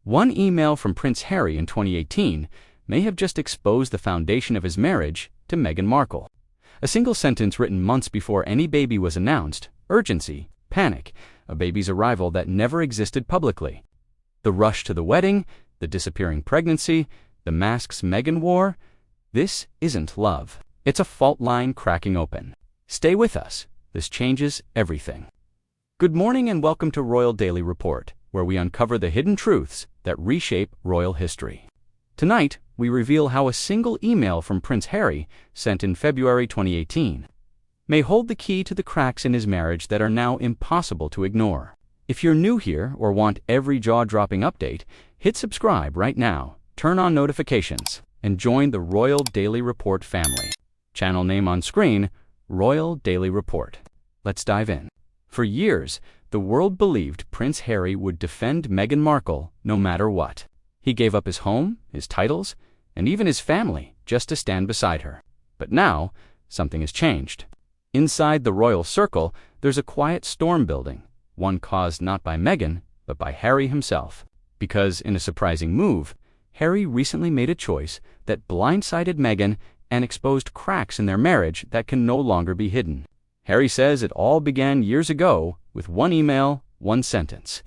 One email from Prince Harry in 2018 may have just exposed the foundation of his marriage to Meghan Markle. A single sentence written months before any baby was announced, urgency, panic, a baby's arrival that never existed publicly. The rush to the wedding, the disappearing pregnancy, the masks Meghan wore. This isn't love. It's a fault line cracking open. Stay with us. This changes everything. Good morning and welcome to Royal Daily Report, where we uncover the hidden truths that reshape royal history. Tonight, we reveal how a single email from Prince Harry, sent in February 2018, may hold the key to the cracks in his marriage that are now impossible to ignore. If you're new here or want every jaw-dropping update, hit subscribe right now, turn on notifications, and join the Royal Daily Report family. Channel name on screen, Royal Daily Report. Let's dive in. For years, the world believed Prince Harry would defend Meghan Markle no matter what. He gave up his home, his titles, and even his family just to stand beside her. But now, something has changed. Inside the royal circle, there's a quiet storm building, one caused not by Meghan, but by Harry himself. Because, in a surprising move, Harry recently made a choice that blindsided Meghan and exposed cracks in their marriage that can no longer be hidden. Harry says it all began years ago with one email, one sentence,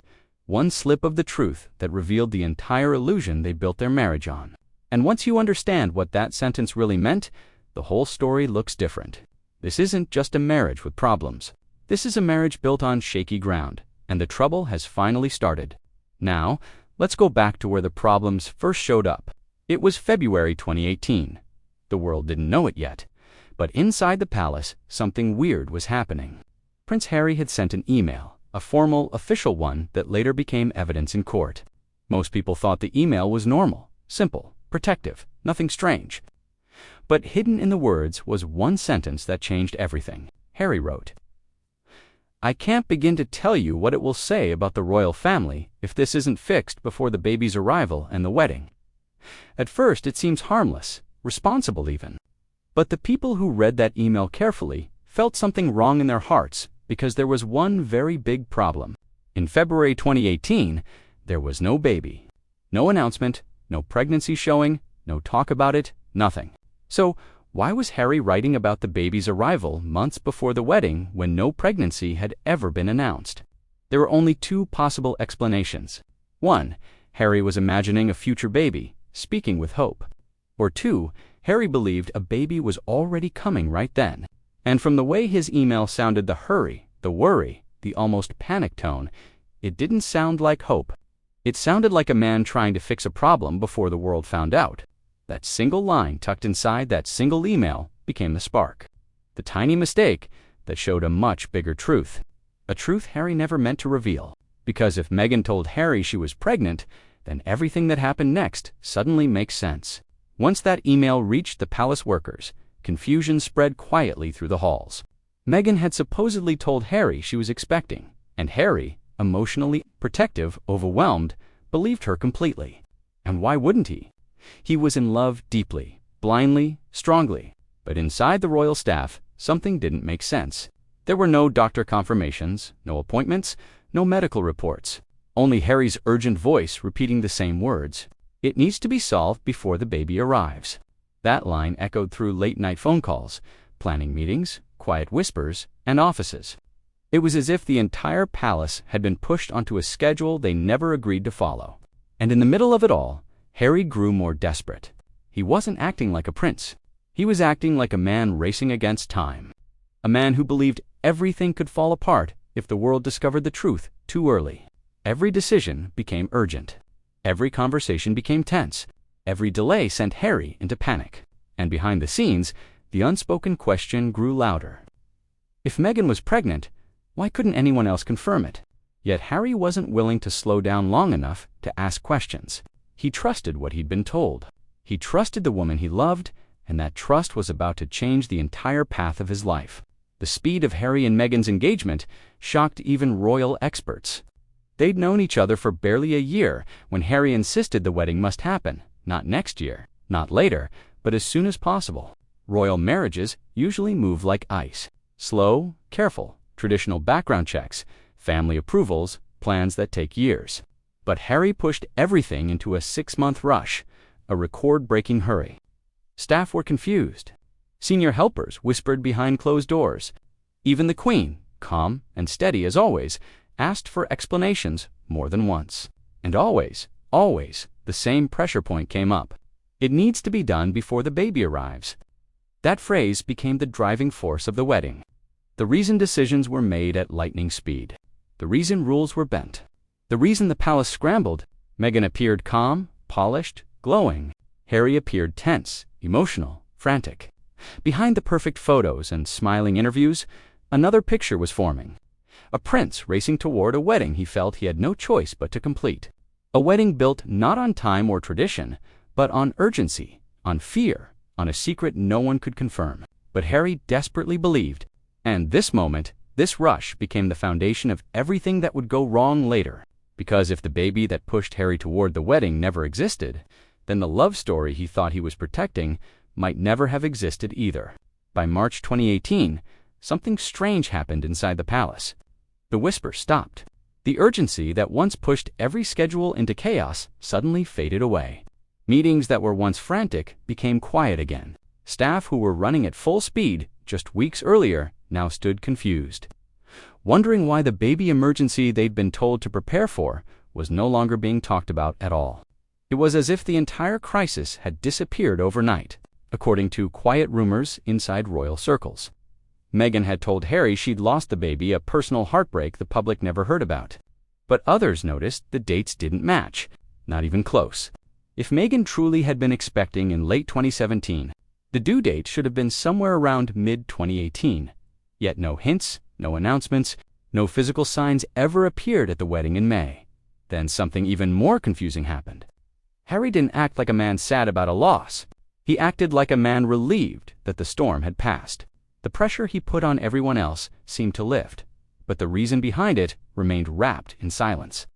one slip of the truth that revealed the entire illusion they built their marriage on. And once you understand what that sentence really meant, the whole story looks different. This isn't just a marriage with problems. This is a marriage built on shaky ground, and the trouble has finally started. Now, let's go back to where the problems first showed up. It was February 2018. The world didn't know it yet, but inside the palace, something weird was happening. Prince Harry had sent an email, a formal, official one that later became evidence in court. Most people thought the email was normal, simple, protective, nothing strange. But hidden in the words was one sentence that changed everything. Harry wrote, "I can't begin to tell you what it will say about the royal family if this isn't fixed before the baby's arrival and the wedding." At first, it seems harmless, responsible even. But the people who read that email carefully felt something wrong in their hearts because there was one very big problem. In February 2018, there was no baby. No announcement, no pregnancy showing, no talk about it, nothing. So, why was Harry writing about the baby's arrival months before the wedding when no pregnancy had ever been announced? There were only two possible explanations. One, Harry was imagining a future baby, speaking with hope. Or two, Harry believed a baby was already coming right then. And from the way his email sounded, the hurry, the worry, the almost panic tone, it didn't sound like hope. It sounded like a man trying to fix a problem before the world found out. That single line tucked inside that single email became the spark. The tiny mistake that showed a much bigger truth. A truth Harry never meant to reveal. Because if Meghan told Harry she was pregnant, then everything that happened next suddenly makes sense. Once that email reached the palace workers, confusion spread quietly through the halls. Meghan had supposedly told Harry she was expecting, and Harry, emotionally protective, overwhelmed, believed her completely. And why wouldn't he? He was in love deeply, blindly, strongly. But inside the royal staff, something didn't make sense. There were no doctor confirmations, no appointments, no medical reports. Only Harry's urgent voice repeating the same words. "It needs to be solved before the baby arrives." That line echoed through late-night phone calls, planning meetings, quiet whispers, and offices. It was as if the entire palace had been pushed onto a schedule they never agreed to follow. And in the middle of it all, Harry grew more desperate. He wasn't acting like a prince. He was acting like a man racing against time. A man who believed everything could fall apart if the world discovered the truth too early. Every decision became urgent. Every conversation became tense. Every delay sent Harry into panic. And behind the scenes, the unspoken question grew louder. If Meghan was pregnant, why couldn't anyone else confirm it? Yet Harry wasn't willing to slow down long enough to ask questions. He trusted what he'd been told. He trusted the woman he loved, and that trust was about to change the entire path of his life. The speed of Harry and Meghan's engagement shocked even royal experts. They'd known each other for barely a year when Harry insisted the wedding must happen, not next year, not later, but as soon as possible. Royal marriages usually move like ice. Slow, careful, traditional background checks, family approvals, plans that take years. But Harry pushed everything into a 6-month rush, a record-breaking hurry. Staff were confused. Senior helpers whispered behind closed doors. Even the Queen, calm and steady as always, asked for explanations more than once. And always, the same pressure point came up. It needs to be done before the baby arrives. That phrase became the driving force of the wedding. The reason decisions were made at lightning speed. The reason rules were bent. The reason the palace scrambled. Meghan appeared calm, polished, glowing. Harry appeared tense, emotional, frantic. Behind the perfect photos and smiling interviews, another picture was forming. A prince racing toward a wedding he felt he had no choice but to complete. A wedding built not on time or tradition, but on urgency, on fear, on a secret no one could confirm. But Harry desperately believed, and this moment, this rush became the foundation of everything that would go wrong later. Because if the baby that pushed Harry toward the wedding never existed, then the love story he thought he was protecting might never have existed either. By March 2018, something strange happened inside the palace. The whisper stopped. The urgency that once pushed every schedule into chaos suddenly faded away. Meetings that were once frantic became quiet again. Staff who were running at full speed just weeks earlier now stood confused, wondering why the baby emergency they'd been told to prepare for was no longer being talked about at all. It was as if the entire crisis had disappeared overnight, according to quiet rumors inside royal circles. Meghan had told Harry she'd lost the baby, a personal heartbreak the public never heard about. But others noticed the dates didn't match, not even close. If Meghan truly had been expecting in late 2017, the due date should have been somewhere around mid-2018. Yet no hints, no announcements, no physical signs ever appeared at the wedding in May. Then something even more confusing happened. Harry didn't act like a man sad about a loss. He acted like a man relieved that the storm had passed. The pressure he put on everyone else seemed to lift, but the reason behind it remained wrapped in silence.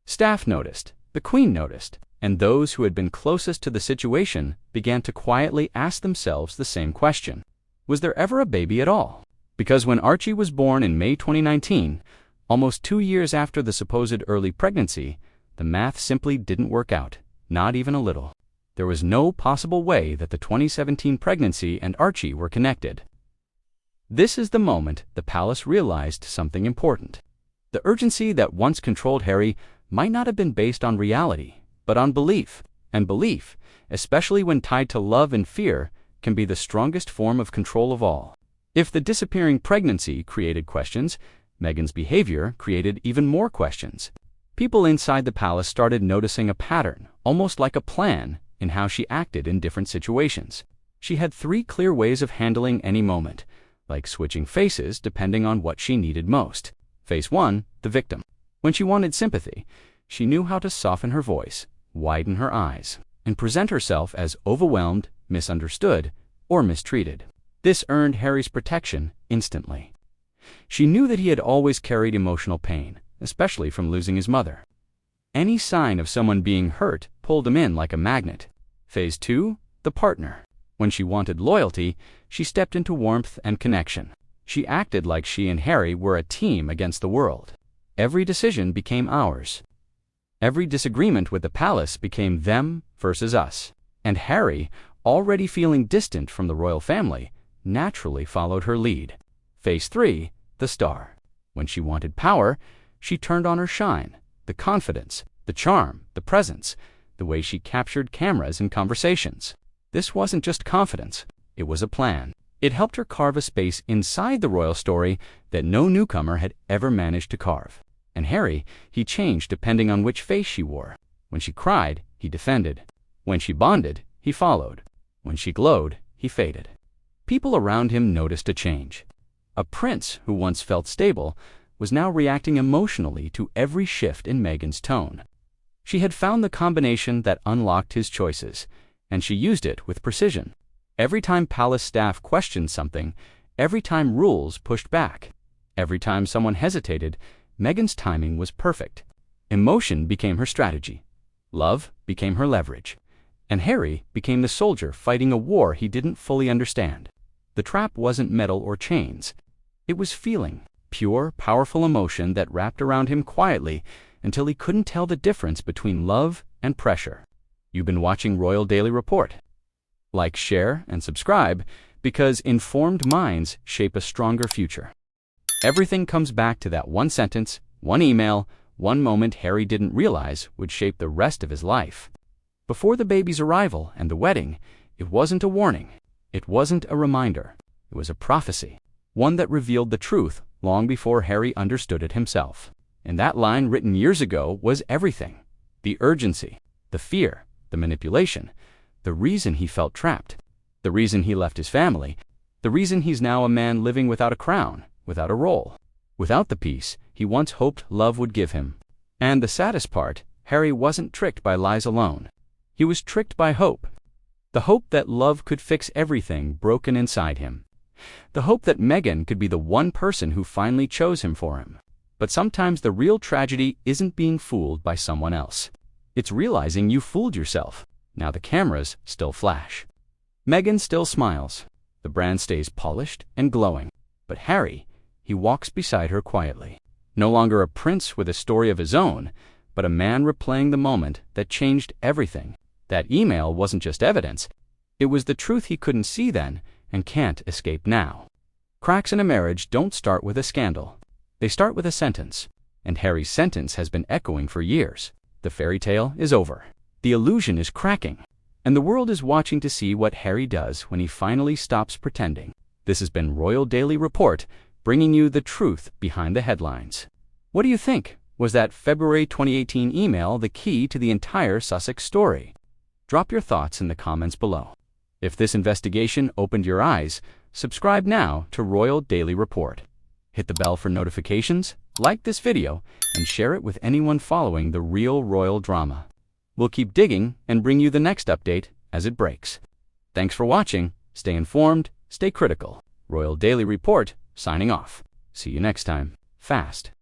Staff noticed, the Queen noticed, and those who had been closest to the situation began to quietly ask themselves the same question. Was there ever a baby at all? Because when Archie was born in May 2019, almost 2 years after the supposed early pregnancy, the math simply didn't work out, not even a little. There was no possible way that the 2017 pregnancy and Archie were connected. This is the moment the palace realized something important. The urgency that once controlled Harry might not have been based on reality, but on belief. And belief, especially when tied to love and fear, can be the strongest form of control of all. If the disappearing pregnancy created questions, Meghan's behavior created even more questions. People inside the palace started noticing a pattern, almost like a plan, in how she acted in different situations. She had 3 clear ways of handling any moment, like switching faces depending on what she needed most. Face 1, the victim. When she wanted sympathy, she knew how to soften her voice, widen her eyes, and present herself as overwhelmed, misunderstood, or mistreated. This earned Harry's protection instantly. She knew that he had always carried emotional pain, especially from losing his mother. Any sign of someone being hurt pulled him in like a magnet. Phase 2, the partner. When she wanted loyalty, she stepped into warmth and connection. She acted like she and Harry were a team against the world. Every decision became ours. Every disagreement with the palace became them versus us. And Harry, already feeling distant from the royal family, naturally followed her lead. Phase 3, the star. When she wanted power, she turned on her shine, the confidence, the charm, the presence, the way she captured cameras in conversations. This wasn't just confidence, it was a plan. It helped her carve a space inside the royal story that no newcomer had ever managed to carve. And Harry, he changed depending on which face she wore. When she cried, he defended. When she bonded, he followed. When she glowed, he faded. People around him noticed a change. A prince who once felt stable was now reacting emotionally to every shift in Meghan's tone. She had found the combination that unlocked his choices, and she used it with precision. Every time palace staff questioned something, every time rules pushed back, every time someone hesitated, Meghan's timing was perfect. Emotion became her strategy. Love became her leverage. And Harry became the soldier fighting a war he didn't fully understand. The trap wasn't metal or chains. It was feeling, pure, powerful emotion that wrapped around him quietly until he couldn't tell the difference between love and pressure. You've been watching Royal Daily Report. Like, share, and subscribe, because informed minds shape a stronger future. Everything comes back to that one sentence, one email, one moment Harry didn't realize would shape the rest of his life. Before the baby's arrival and the wedding, it wasn't a warning. It wasn't a reminder. It was a prophecy, one that revealed the truth long before Harry understood it himself. And that line written years ago was everything. The urgency, the fear, the manipulation, the reason he felt trapped, the reason he left his family, the reason he's now a man living without a crown, without a role, without the peace he once hoped love would give him. And the saddest part, Harry wasn't tricked by lies alone. He was tricked by hope. The hope that love could fix everything broken inside him. The hope that Meghan could be the one person who finally chose him for him. But sometimes the real tragedy isn't being fooled by someone else. It's realizing you fooled yourself. Now the cameras still flash. Meghan still smiles. The brand stays polished and glowing. But Harry, he walks beside her quietly. No longer a prince with a story of his own, but a man replaying the moment that changed everything. That email wasn't just evidence. It was the truth he couldn't see then and can't escape now. Cracks in a marriage don't start with a scandal. They start with a sentence. And Harry's sentence has been echoing for years. The fairy tale is over. The illusion is cracking. And the world is watching to see what Harry does when he finally stops pretending. This has been Royal Daily Report, bringing you the truth behind the headlines. What do you think? Was that February 2018 email the key to the entire Sussex story? Drop your thoughts in the comments below. If this investigation opened your eyes, subscribe now to Royal Daily Report. Hit the bell for notifications, like this video, and share it with anyone following the real royal drama. We'll keep digging and bring you the next update as it breaks. Thanks for watching. Stay informed, stay critical. Royal Daily Report, signing off. See you next time. Fast.